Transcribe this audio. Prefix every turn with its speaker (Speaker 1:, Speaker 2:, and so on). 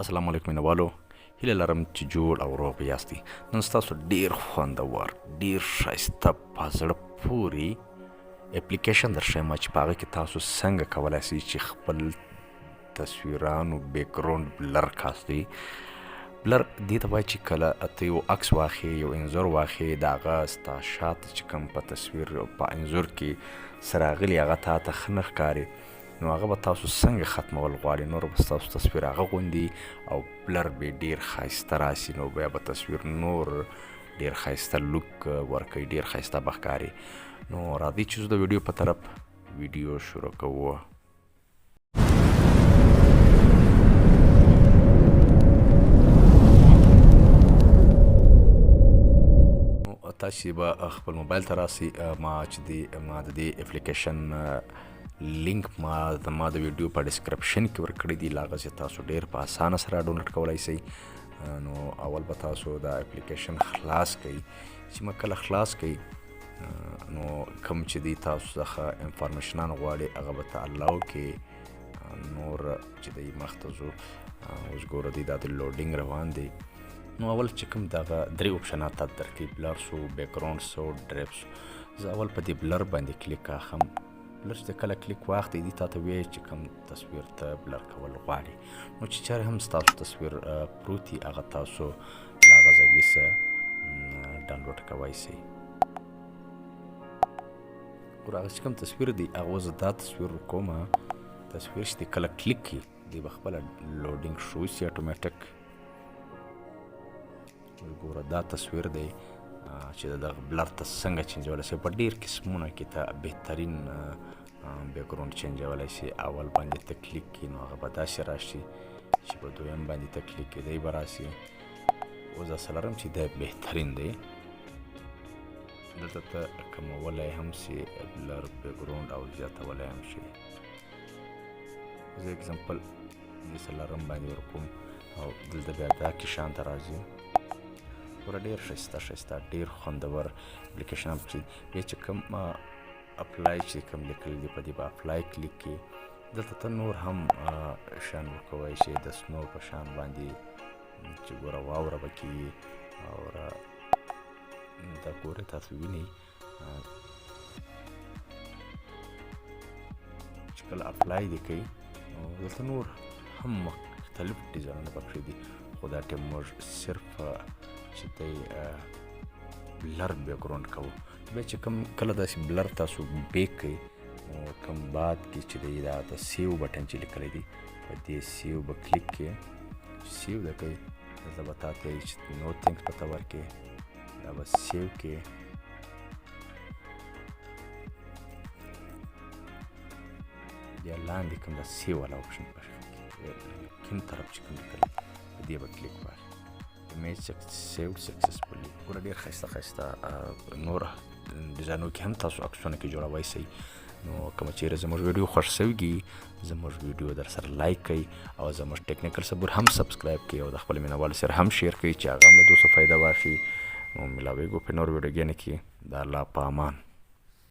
Speaker 1: السلام علیکم مینوالو، هیله لرم چې جوړ او روغ یاستئ. نن ستاسو ډیر خوندور ډیر ښایسته په زړه پورې اپلیکیشن درښیم چې په هغه کې تاسو څنګه کولی شئ چې خپل تصویرانو بیکګراوند بلر کاستئ. بلر دې ته وایي چې کله ته یو عکس واخلې، یو انځور واخلې، د هغه ستا شاته چې کوم په تصویر په انځور کې څه راغلي هغه تا ته ښه نه ښکاري، نو هغه به تاسو څنګه ختمول غواړئ. نور به ستاسو تصویر هغه غوندې او بلر به ډیر ښایسته راسي، نو بیا به تصویر نور ډیر ښایسته لوک ورکوي، ډیر ښایسته به ښکاري. نو راځئ چې زه د ویډیو په طرف ویډیو شروع کوو. تاسو به خپل موبایل ته راسئ. ما د دې اپلیکیشن لینک ما د ویډیو په ډسکرپشن کې ورکړی دی، له هغه ځای تاسو ډیر په اسانه سره ډاونلوډ کولی شئ. نو اول به تاسو دا اپلیکیشن خلاص کړئ. چې ما کله خلاص کړئ نو کوم چې دی تاسو څخه انفارمیشنان غواړي هغه به ته الاو کې نور چې دی مخته ځو. اوس ګوره دی دا د لوډینګ روان دی. نو اول چې کوم دغه درې اوپشنات تا درکوي، بلر سو، بیکګراوند سو، ډریپ سو. زه اول په دې بلر باندې کلیک اخم. بلر چې کله کلیک واخلئ دی تا ته وایي چې کوم تصویر ته بلر کول غواړي. نو چې چېرې هم ستاسو تصویر پروت وي هغه تاسو له هغه ځایګي څه ډاونلوډ کوی شئ. ګوره هغه چې کوم تصویر دی هغه زه دا تصویر کوم. تصویر چې دی کله کلیک کړي دی به خپله لوډینګ شروع شي اټومیټک. ګوره دا تصویر دی چې د دغه بلر ته څنګه چینجولی شي. په ډېر قسمونه کې ته بهترین بیکګراوند چینجولی شي. اول باندې ته کلیک کړي نو هغه به داسې راشي، چې په دویم باندې ته کلیک کړي دی به راسي. اوس زه څلرم چې دی بهترین دی. دلته ته کمولی هم شي بلر بیکګراوند او زیاتولی هم شي. زه اګزامپل د څلرم باندې ورکوم او دلته بیا دا کې شان ته راځي. ګوره ډېر ښایسته ډېر خوندور اپلیکیشن هم چې بیا چې کوم اپلای چې کوم لیکلی دی په دې به اپلای کلیک کړي. دلته ته نور هم شیان ورکولی شئ د سنو په شان باندې چې ګوره واوره به کېږي او دا ګورئ تاسو وینئ چې کله اپلای دې کوي نو دلته نور هم مختلف ډیزاینونه پکې دي، خو دا ټایم موږ صرف چې دی بلر بیکګراوند کوو. بیا چې کوم کله داسې بلر تاسو بیک کړئ نو کوم بعد کې چې دی دا د سیو بټن چې لیکلی دی په دې سیو به کلیک کړئ. سیو ده کوئ دلته به تا ته وایي چې نو تھینکس به ته ورکړې، دا به سیو کړې. بیا لاندې کوم د سیو والا اپشن کوم طرف چې کوم لیکلی په دې به کلیک واخلئ. ایمیج سیوډ سکسسفولي. ګوره ډېر ښایسته نور ډیزاینو کې هم تاسو عکسونه کې جوړوی شئ. نو کومه چیرې زموږ ویډیو خوښ شوي زموږ ویډیو در سره لایک کړئ او زموږ ټیکنیکل سپورټ هم سبسکرایب کړئ او د خپل مینوالو سره هم شیر کړئ چې هغه هم له دوی څخه فایده واخلي. نو ملاویږو په نور ویډیوګانو کې. د الله په امان.